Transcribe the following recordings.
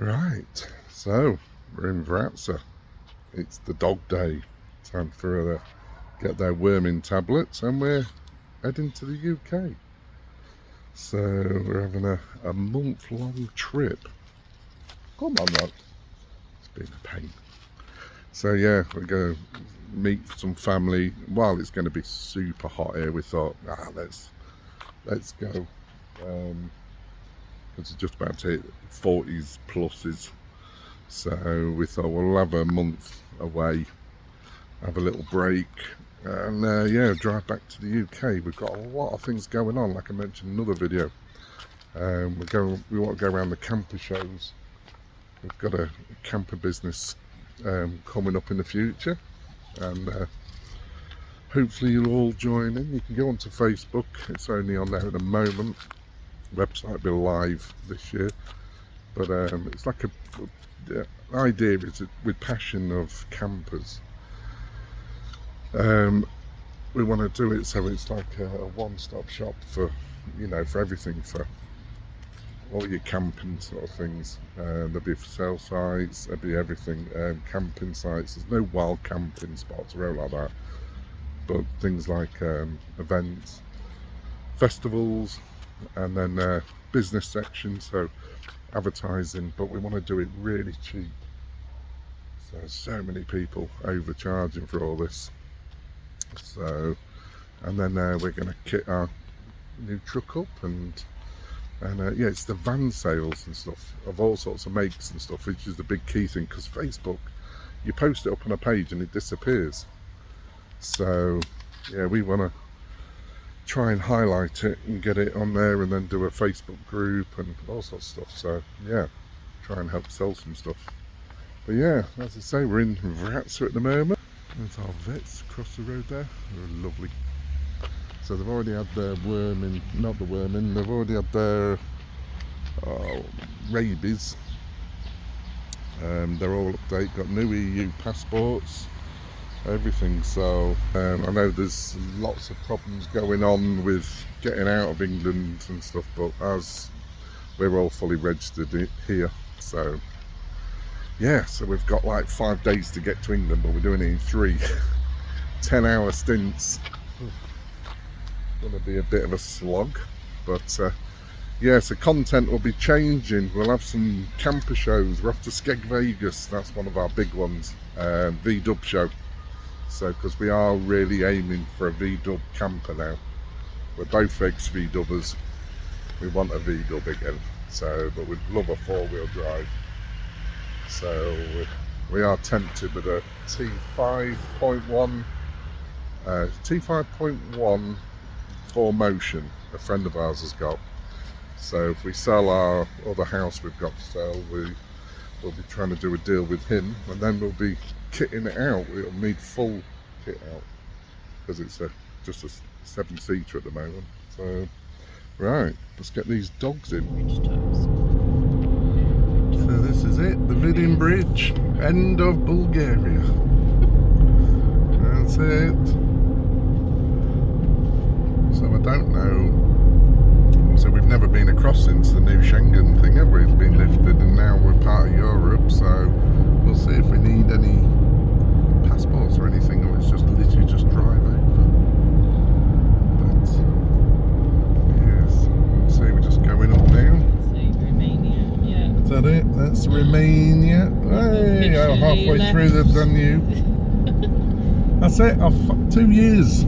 Right, so we're in Vratsa. It's the dog day. Time for her to get their worming tablets, and we're heading to the UK. So we're having a month-long trip. Come on, Rod. It's been a pain. So yeah, we're going to meet some family. While it's going to be super hot here, we thought, let's go. It's just about to hit 40s pluses. So we thought we'll have a month away, have a little break, and yeah, drive back to the UK. We've got a lot of things going on, like I mentioned in another video. We want to go around the camper shows. We've got a camper business coming up in the future, and hopefully you'll all join in. You can go onto Facebook, it's only on there at the moment. Website will be live this year, but it's like the idea is that with passion of campers, we want to do it so it's like a one-stop shop for, you know, for everything, for all your camping sort of things. There'll be for sale sites, there'll be everything, camping sites. There's no wild camping spots or anything like that, but things like events, festivals, and then business section, so advertising, but we want to do it really cheap. So many people overcharging for all this. So, and then we're going to kit our new truck up, and yeah, it's the van sales and stuff of all sorts of makes and stuff, which is the big key thing, because Facebook, you post it up on a page and it disappears. So yeah, we want to try and highlight it and get it on there, and then do a Facebook group and all sorts of stuff. So yeah, try and help sell some stuff. But yeah, as I say, we're in Vratsa at the moment. There's our vets across the road there. They're lovely. So they've already had their they've already had their rabies. They're all up to date, got new EU passports, everything. So I know there's lots of problems going on with getting out of England and stuff, but as we're all fully registered here, so yeah, so we've got like 5 days to get to England, but we're doing it in 3 10-hour stints. Gonna be a bit of a slog, but yeah, so content will be changing. We'll have some camper shows. We're off to Skeg Vegas, that's one of our big ones, V-dub show. So, because we are really aiming for a V-dub camper now. We're both ex-V-dubbers. We want a V-dub again. So, but we'd love a 4-wheel drive. So we are tempted with a T5.1 4Motion a friend of ours has got. So if we sell our other house we've got for sale, we'll be trying to do a deal with him, and then we'll be kitting it out. It'll need full kit out, because it's just a 7-seater at the moment. So right, let's get these dogs in. So this is it, the Vignette Bridge, end of Bulgaria. That's it. So I don't know. So we've never been across since the new Schengen thing, have we? It's been lifted, and now we're part of Europe. So we'll see if we need any passports or anything, or it's just literally just drive over. But yes, we'll see. We're just going up now. Is that it? That's Romania. Hey, I'm halfway through the Danube. That's it. 2 years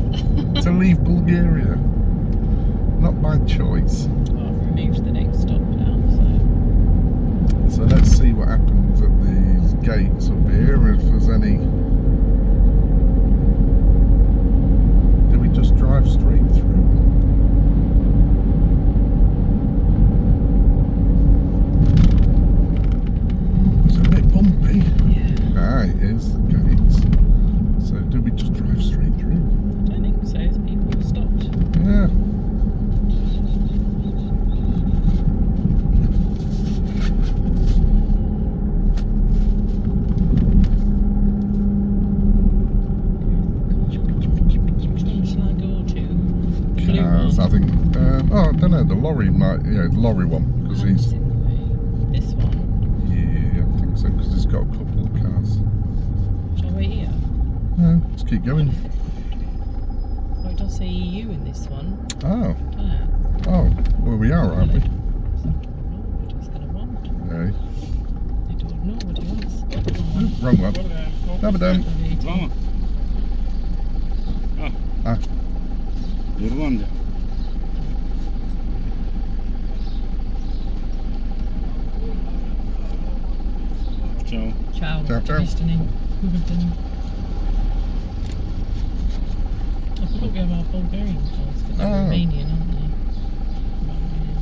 to leave Bulgaria. Not by choice. Well, I've removed the next stop now, so let's see what happens at these gates up here. If there's any. Do we just drive straight through? Here's the gates. So do we just drive straight through? I don't think so, as people have stopped. Yeah. Shall I go to Cars, I think. Oh, I don't know. The lorry might. Yeah, the lorry one, because he's. This one. Yeah. keep going. Oh, it does say EU in this one. Oh, Doesn't it? oh, well we are, aren't we? So I don't know what he's going to want. No. I don't know what he wants. Wrong one. No, but then. Vamos. Ah. Irlanda. Ciao. Ciao. Ciao, ciao. Listening. I forgot we have our Bulgarian cars, but they're Oh. Romanian, aren't they? Romanian.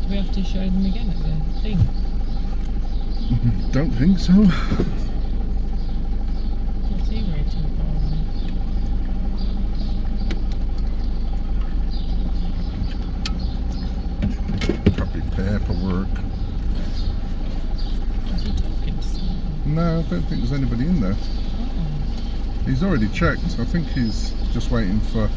Do we have to show them again at the thing? Don't think so. What's he waiting for? Probably paperwork. Is he talking to someone? No, I don't think there's anybody in there. Oh. He's already checked. I think he's just waiting for.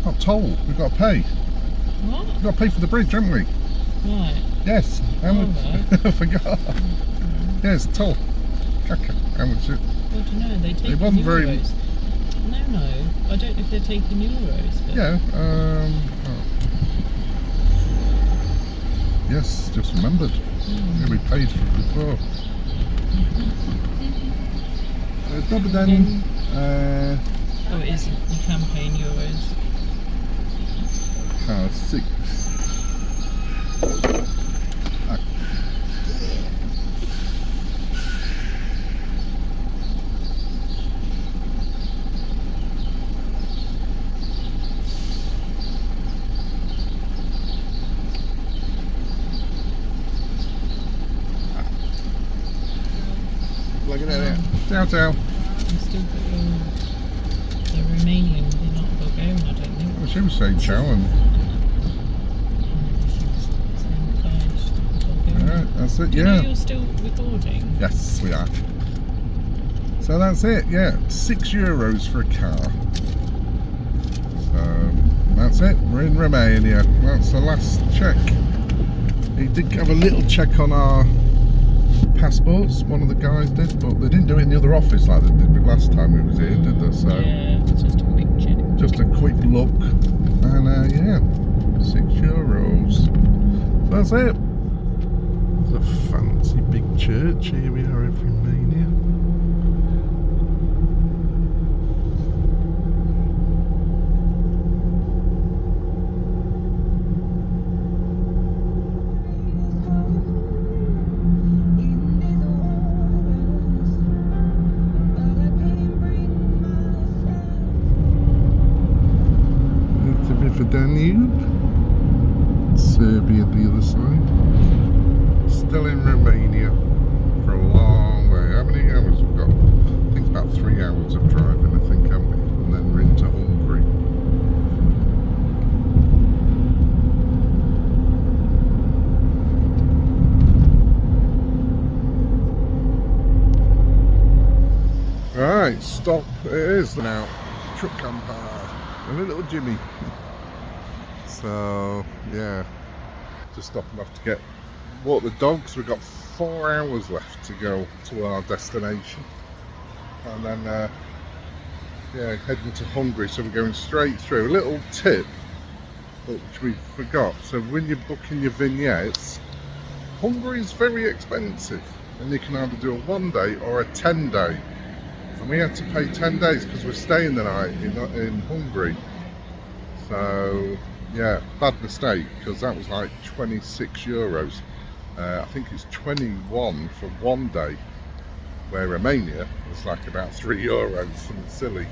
Oh, toll. We've got to pay. What? We've got to pay for the bridge, haven't we? Right. Yes. How much? Alright. I forgot. Yes, toll. Caca. How much? What do you know? They take It wasn't very- euros. No. I don't know if they're taking euros. But Yeah. Oh. Yes, just remembered. Yeah, we paid for it before. Then. Oh, it isn't. You can pay in euros. Car 6. Ah. Look at that. Ciao, ciao. You still got they're Romanian. They're not Bulgarian, I don't think. Well, she was saying ciao and. Alright, that's it, Do you know yeah. you're still recording? Yes, we are. So that's it, yeah. €6 for a car. So that's it, we're in Romania. That's the last check. He did have a little check on our passports, one of the guys did, but they didn't do it in the other office like they did the last time we was here, did they? So Yeah, it's just a quick check. just a quick look, and yeah, €6. So that's it. It's a fancy big church. Here we are in Romania. It's a bit of a Danube. Serbia the other side. Still in Romania for a long way. How many hours we've got? I think it's about 3 hours of driving, I think, haven't we? And then we're into Hungary. Right, stop. It is now. Truck camper. And a little Jimmy. So, yeah. Just stopping off to get walk the dogs. We've got 4 hours left to go to our destination, and then yeah, heading to Hungary. So we're going straight through. A little tip which we forgot: so when you're booking your vignettes, Hungary is very expensive, and you can either do a 1 day or a 10-day. And we had to pay 10 days because we're staying the night in Hungary. So yeah, bad mistake, because that was like €26. I think it's 21 for 1 day, where Romania was like about €3, something silly.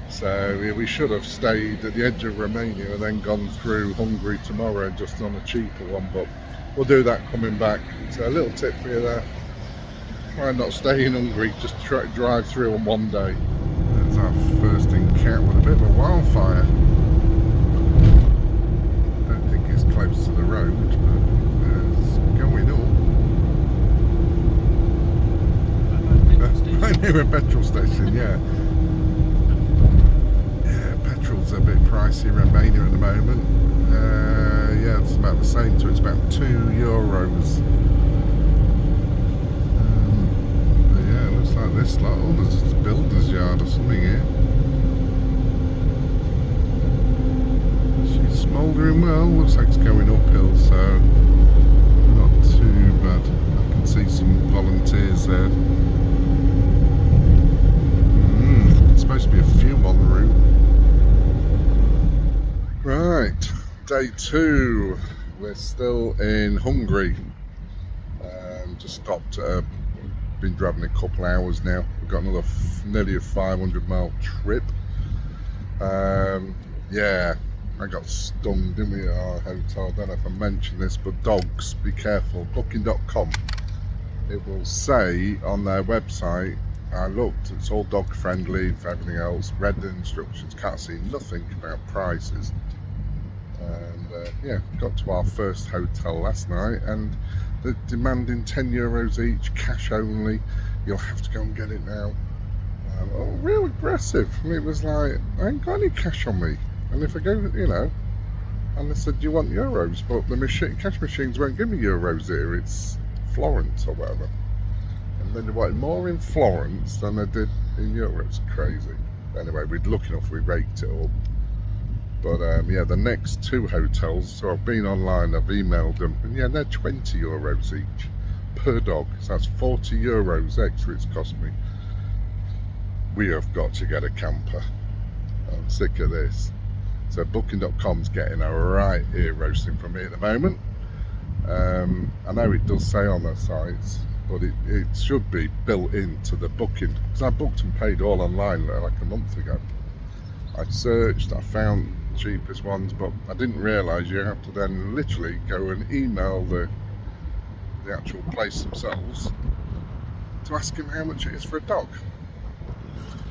So yeah, we should have stayed at the edge of Romania and then gone through Hungary tomorrow just on a cheaper one, but we'll do that coming back. So a little tip for you there: try and not stay in Hungary, just drive through on 1 day. There's our first encounter with a bit of a wildfire. Don't think it's close to the road, but it's going up. Right near a petrol station, yeah. Yeah, petrol's Schengen's a bit pricey. Romania at the moment. Yeah, it's about the same. So it's about €2. But yeah, it looks like this lot. Oh, there's just a builder's yard or something here. She's smouldering well. Looks like it's going uphill, so not too bad. I can see some volunteers there. Supposed to be a few on the route. Right, day 2. We're still in Hungary. Just stopped. Been driving a couple hours now. We've got another nearly a 500-mile trip. Yeah, I got stung, didn't we, at our hotel? I don't know if I mentioned this, but dogs, be careful. Booking.com. It will say on their website. I looked, it's all dog friendly for everything else, read the instructions, can't see nothing about prices. And yeah, got to our first hotel last night and they're demanding €10 each, cash only. You'll have to go and get it now. Oh, real aggressive. And it was like, I ain't got any cash on me. And if I go, you know, and they said, do you want euros? But the cash machines won't give me euros here, it's Florence or whatever. And then they wanted more in Florence than they did in Europe. It's crazy. Anyway, we'd look enough, we raked it up. But yeah, the next 2 hotels, so I've been online, I've emailed them, and yeah, they're €20 each per dog. So that's €40 extra it's cost me. We have got to get a camper. I'm sick of this. So Booking.com's getting a right ear roasting from me at the moment. I know it does say on their sites, but it should be built into the booking, because I booked and paid all online like a month ago. I searched, I found the cheapest ones, but I didn't realise you have to then literally go and email the actual place themselves to ask them how much it is for a dog.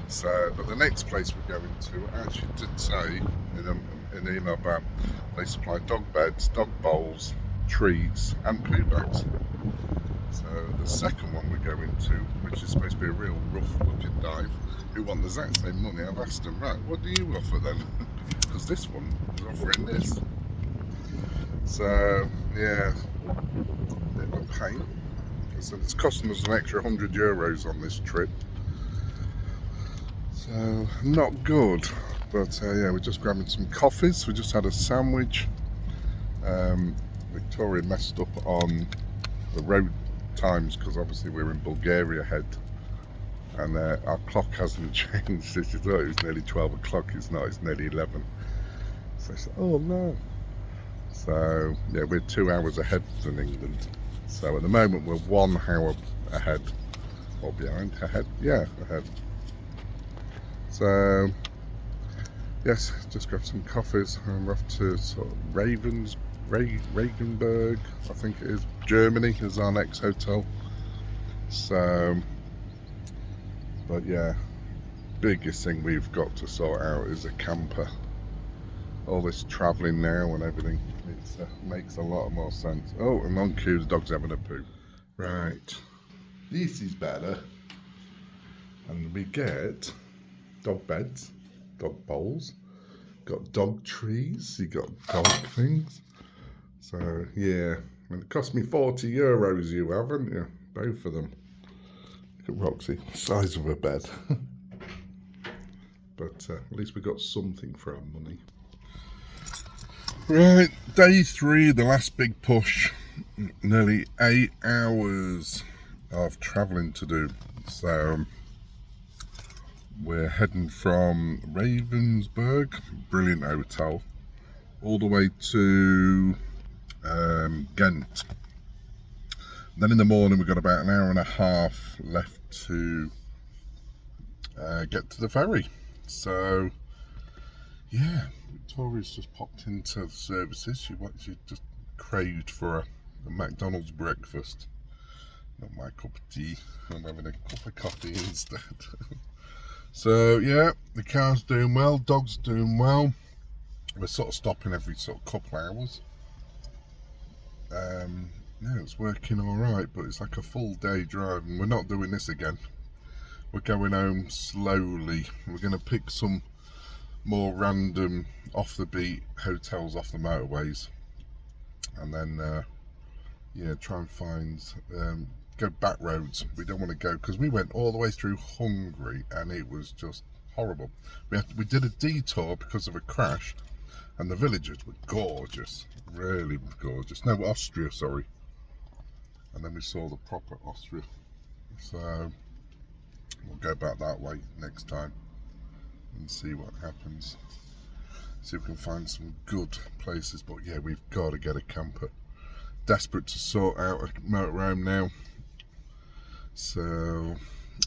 So, but the next place we're going to actually did say in the email about they supply dog beds, dog bowls, treats and poo bags. So the second one we're going to, which is supposed to be a real rough looking dive, who want the exact same money, I've asked them, right, what do you offer then? Because this one is offering this. So yeah, a bit of a pain. So it's costing us an extra €100 on this trip. So not good. But yeah, we're just grabbing some coffees. We just had a sandwich. Victoria messed up on the road times because obviously we're in Bulgaria ahead, and our clock hasn't changed. She thought it was nearly 12 o'clock. It's not. It's nearly 11. So I said, "Oh no!" So yeah, we're 2 hours ahead than England. So at the moment we're 1 hour ahead or behind. Ahead, yeah, ahead. So yes, just grab some coffees and we're off to sort of Regensburg, I think it is, Germany is our next hotel. So, but yeah, biggest thing we've got to sort out is a camper. All this travelling now and everything, it makes a lot more sense. Oh, and on cue, the dog's having a poo. Right, this is better. And we get dog beds, dog bowls, got dog trees, you got dog things. So yeah, and it cost me €40 you haven't you? Both of them. Look at Roxy, size of a bed. But at least we got something for our money. Right, day 3, the last big push. Nearly 8 hours of travelling to do. So we're heading from Ravensburg, brilliant hotel, all the way to Ghent. Then in the morning we've got about an hour and a half left to get to the ferry. So yeah, Victoria's just popped into the services. She just craved for a McDonald's breakfast. Not my cup of tea. I'm having a cup of coffee instead. So yeah, the car's doing well, dog's doing well. We're sort of stopping every sort of couple hours. Yeah, it's working all right, but it's like a full day drive, and we're not doing this again. We're going home slowly. We're going to pick some more random off the beat hotels off the motorways, and then yeah, try and find go back roads. We don't want to go, because we went all the way through Hungary and it was just horrible. We did a detour because of a crash, and the villages were gorgeous, really gorgeous. No, Austria, sorry. And then we saw the proper Austria, so we'll go back that way next time and see what happens. See if we can find some good places. But yeah, we've got to get a camper. Desperate to sort out a motorhome now. So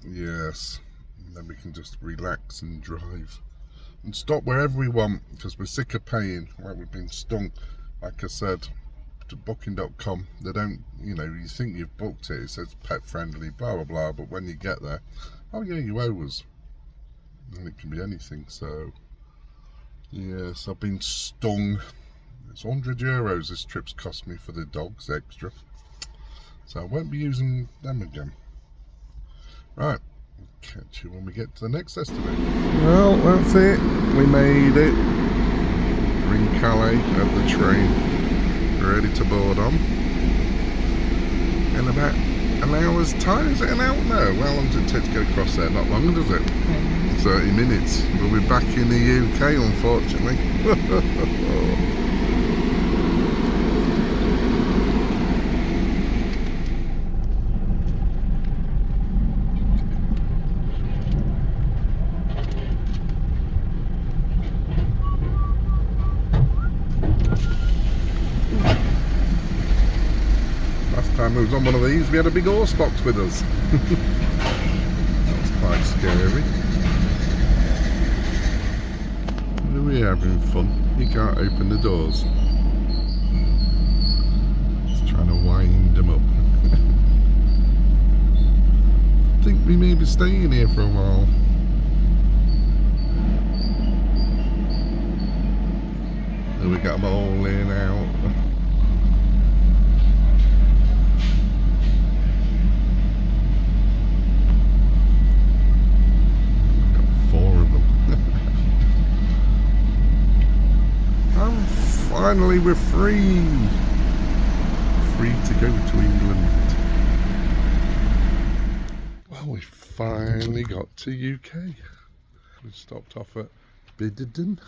yes, and then we can just relax and drive and stop wherever we want, because we're sick of paying. Like, we've been stung. Like I said, to booking.com, they don't, you know, you think you've booked it, it says pet friendly, blah blah blah, but when you get there, oh yeah, you owe us, and it can be anything. So yes, I've been stung. It's €100 this trip's cost me for the dogs extra, so I won't be using them again. Right, we'll catch you when we get to the next destination. Well, that's it, we made it. We're in Calais at the train, ready to board on in about an hour's time. Is it an hour? No, how long does it take to get across there? Not long, does it? 30 minutes. We'll be back in the UK, unfortunately. Last time we was on one of these, we had a big horse box with us. That's quite scary. We're having fun. You can't open the doors. Just trying to wind them up. I think we may be staying here for a while. There we got them all in out. Finally we're free to go to England. Well, we finally got to UK. We stopped off at Biddenden.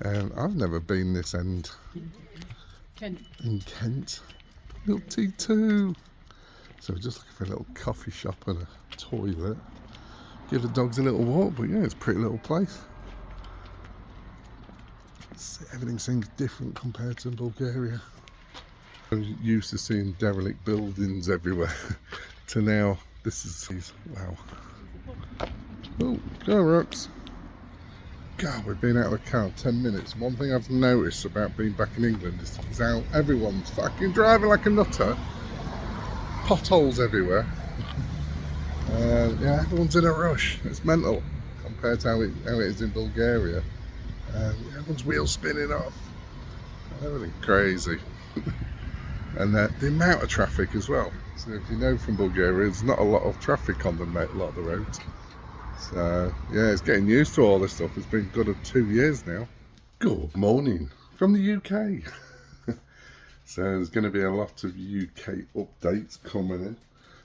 And I've never been this end. Kent. In Kent. Little T2. So we're just looking for a little coffee shop and a toilet. Give the dogs a little walk, but yeah, it's a pretty little place. Everything seems different compared to Bulgaria. I'm used to seeing derelict buildings everywhere to now this is, wow. Oh, go Rocks. God, we've been out of the car 10 minutes. One thing I've noticed about being back in England is how everyone's fucking driving like a nutter. Potholes everywhere. Yeah, everyone's in a rush. It's mental compared to how it is in Bulgaria. Everyone's wheels spinning off, everything crazy. And the amount of traffic as well. So if you know from Bulgaria, there's not a lot of traffic on a lot of the roads. So yeah, it's getting used to all this stuff. It's been good 2 years now. Good morning from the UK. So there's going to be a lot of UK updates coming in.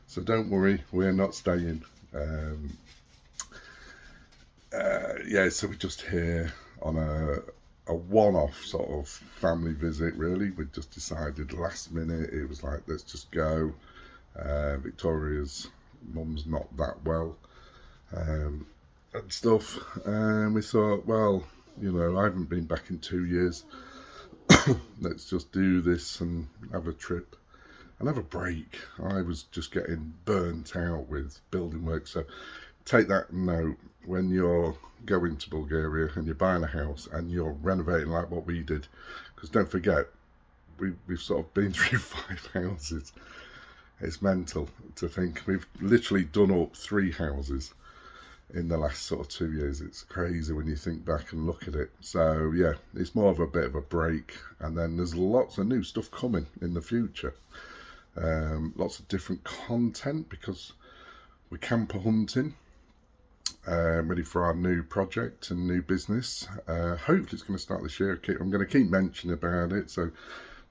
So don't worry, we're not staying. Yeah, so we're just here on a one-off sort of family visit, really. We just decided last minute, it was like, let's just go. Victoria's mum's not that well and stuff, and we thought, well, you know, I haven't been back in 2 years. Let's just do this and have a trip and have a break. I was just getting burnt out with building work. So take that note when you're going to Bulgaria and you're buying a house and you're renovating like what we did, because don't forget, we've sort of been through 5 houses. It's mental to think we've literally done up 3 houses in the last sort of 2 years. It's crazy when you think back and look at it. So yeah, it's more of a bit of a break, and then there's lots of new stuff coming in the future. Lots of different content, because we're camper hunting. ready for our new project and new business. Hopefully it's going to start this year. I'm going to keep mentioning about it, so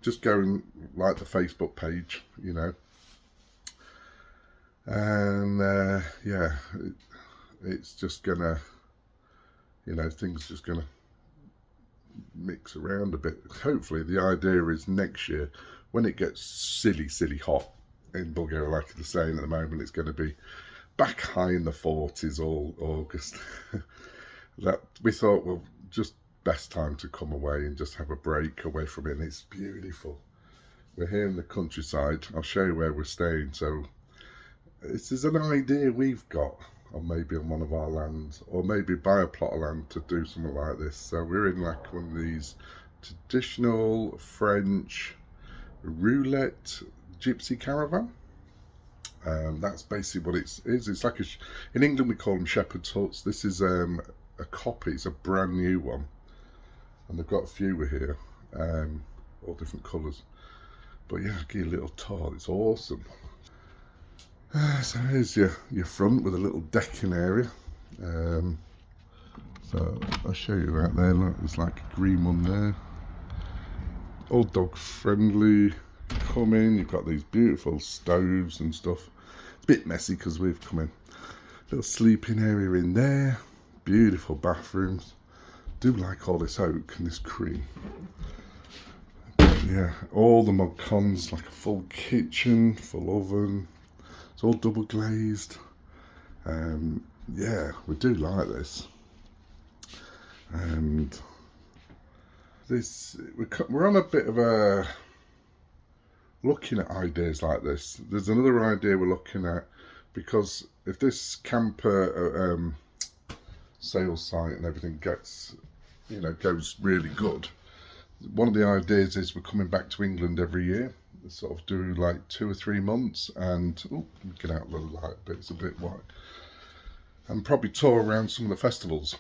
just go and like the Facebook page, you know. And yeah, it's just gonna, you know, things just gonna mix around a bit. Hopefully the idea is next year, when it gets silly hot in Bulgaria, like they're saying at the moment, it's going to be back high in the 40s all August. That we thought, well, just best time to come away and just have a break away from it. And it's beautiful. We're here in the countryside. I'll show you where we're staying. So this is an idea we've got, or maybe on one of our lands, or maybe buy a plot of land to do something like this. So we're in like one of these traditional French roulette gypsy caravan. That's basically what it is. It's like in England we call them shepherd's huts. This is a copy. It's a brand new one, and they've got a few here, all different colours. But yeah, I'll give you a little tour. It's awesome. So here's your front with a little decking area. So I'll show you right there. Look, there's like a green one there. All dog friendly. Come in, you've got these beautiful stoves and stuff. It's a bit messy because we've come in. Little sleeping area in there. Beautiful bathrooms. Do like all this oak and this cream. But yeah, all the mod cons, like a full kitchen, full oven. It's all double glazed. Yeah, we do like this. And this, we're on a bit of a looking at ideas like this. There's another idea we're looking at, because if this camper sales site and everything gets, you know, goes really good, one of the ideas is we're coming back to England every year, sort of do like 2 or 3 months, and get out of the light, but it's a bit wide, and probably tour around some of the festivals.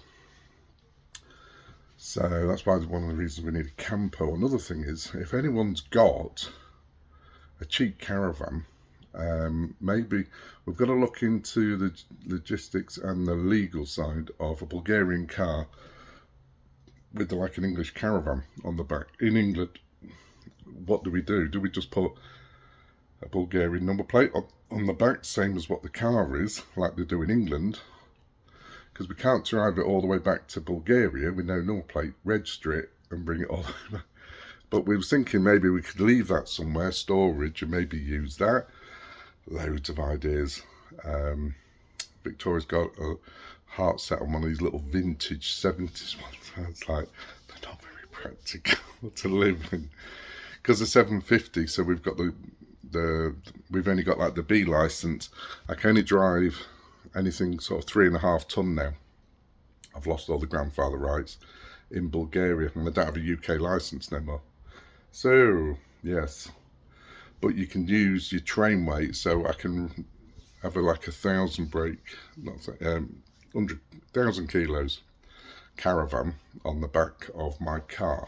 So that's why one of the reasons we need a camper. Another thing is, if anyone's got a cheap caravan, maybe we've got to look into the logistics and the legal side of a Bulgarian car with like an English caravan on the back. In England, what do? Do we just put a Bulgarian number plate on the back, same as what the car is, like they do in England? Because we can't drive it all the way back to Bulgaria with no number plate, register it and bring it all over. But we were thinking maybe we could leave that somewhere, storage, and maybe use that. Loads of ideas. Victoria's got a heart set on one of these little vintage 70s ones. It's like, they're not very practical to live in. Because they're 750, so we've got we've only got like the B licence. I can only drive anything sort of 3.5 ton now. I've lost all the grandfather rights in Bulgaria, and I don't have a UK licence no more. So, yes, but you can use your train weight, so I can have like 1,000 brake, 100,000 kilos caravan on the back of my car.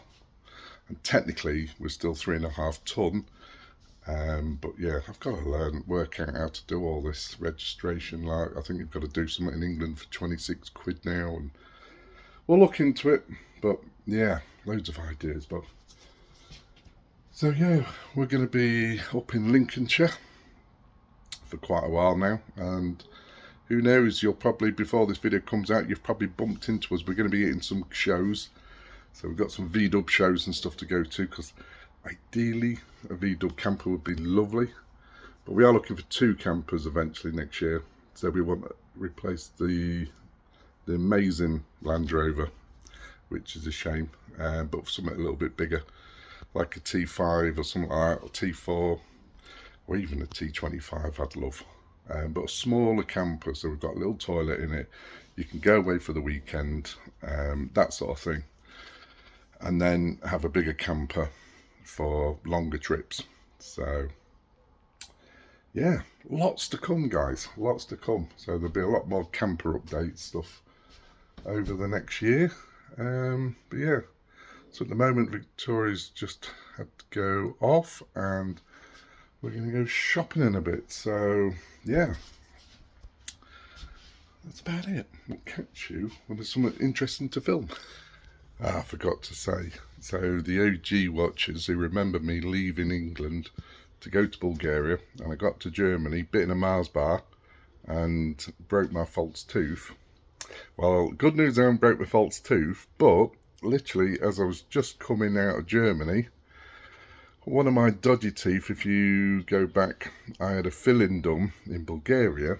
And technically, we're still 3.5 ton. But yeah, I've got to work out how to do all this registration. Like, I think you've got to do something in England for 26 quid now, and we'll look into it. But yeah, loads of ideas. But so yeah, we're going to be up in Lincolnshire for quite a while now, and who knows, you'll probably, before this video comes out, you've probably bumped into us. We're going to be hitting some shows, so we've got some V-dub shows and stuff to go to, because ideally a V-dub camper would be lovely, but we are looking for 2 campers eventually next year. So we want to replace the amazing Land Rover, which is a shame, but something a little bit bigger, like a T5 or something like that, or T4, or even a T25 I'd love. But a smaller camper, so we've got a little toilet in it, you can go away for the weekend, that sort of thing, and then have a bigger camper for longer trips. So yeah, lots to come, guys, lots to come. So there'll be a lot more camper update stuff over the next year. But yeah, so at the moment Victoria's just had to go off, and we're going to go shopping in a bit. So yeah, that's about it. We'll catch you when there's something interesting to film. I forgot to say, so the OG watchers who remember me leaving England to go to Bulgaria, and I got to Germany, bit in a Mars bar and broke my false tooth. Well, good news, I haven't broke my false tooth, but literally as I was just coming out of Germany, one of my dodgy teeth, if you go back, I had a filling done in Bulgaria,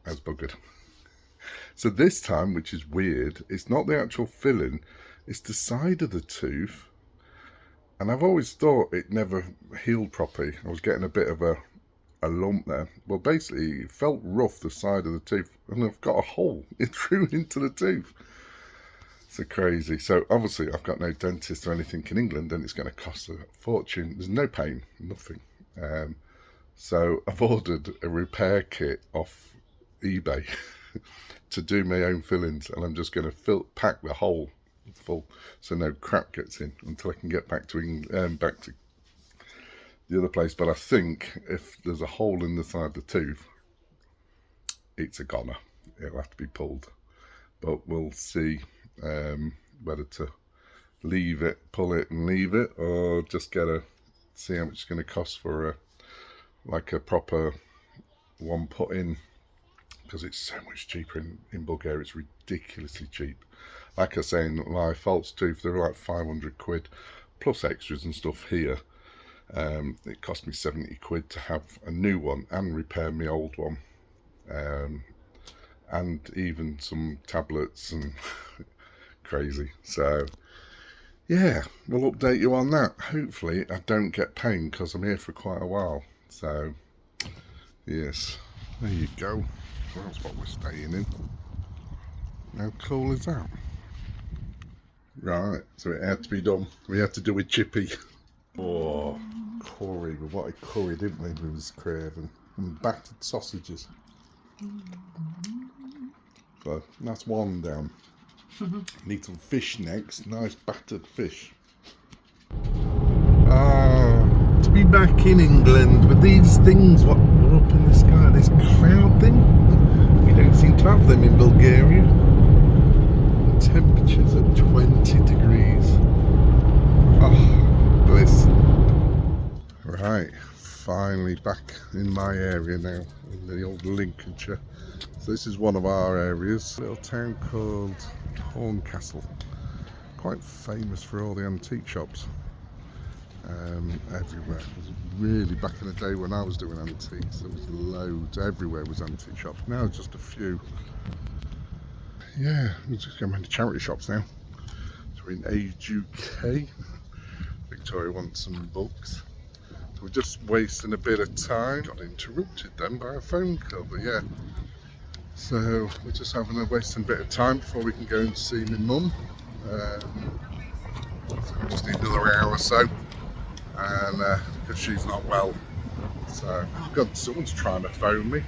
as buggered. So this time, which is weird, it's not the actual filling, it's the side of the tooth. And I've always thought it never healed properly. I was getting a bit of a lump there. Well, basically, it felt rough, the side of the tooth, and I've got a hole. It threw into the tooth. So crazy. So obviously, I've got no dentist or anything in England, and it's going to cost a fortune. There's no pain, nothing. So I've ordered a repair kit off eBay to do my own fillings, and I'm just going to pack the hole full so no crap gets in until I can get back to back to the other place. But I think if there's a hole in the side of the tooth, it's a goner. It'll have to be pulled, but we'll see whether to leave it, pull it and leave it, or just see how much it's going to cost for like a proper one put in, because it's so much cheaper in Bulgaria. It's ridiculously cheap. Like I was saying, my false tooth, they're like 500 quid plus extras and stuff here. It cost me 70 quid to have a new one and repair my old one, and even some tablets and crazy. So yeah, we'll update you on that. Hopefully I don't get pain because I'm here for quite a while. So yes, there you go. That's what we're staying in. How cool is that? Right, so it had to be done. We had to do a chippy. Oh, curry. We wanted curry, didn't we? We was craving. And battered sausages. So that's one down. Need some fish next. Nice battered fish. To be back in England with these things, what are up in the sky, this cloud thing. We don't seem to have them in Bulgaria. The temperature's at 20 degrees. Oh, bliss. Right, finally back in my area now, in the old Lincolnshire. So this is one of our areas, a little town called Horncastle. Quite famous for all the antique shops. Everywhere. It was really back in the day when I was doing antiques, there was loads, everywhere was antique shops. Now just a few. Yeah, we're just going to charity shops now. So we're in Age UK. Victoria wants some books. So we're just wasting a bit of time. Got interrupted then by a phone call, but yeah. So we're just wasting a bit of time before we can go and see my mum. So we just need another hour or so. And because she's not well, so God, someone's trying to phone me.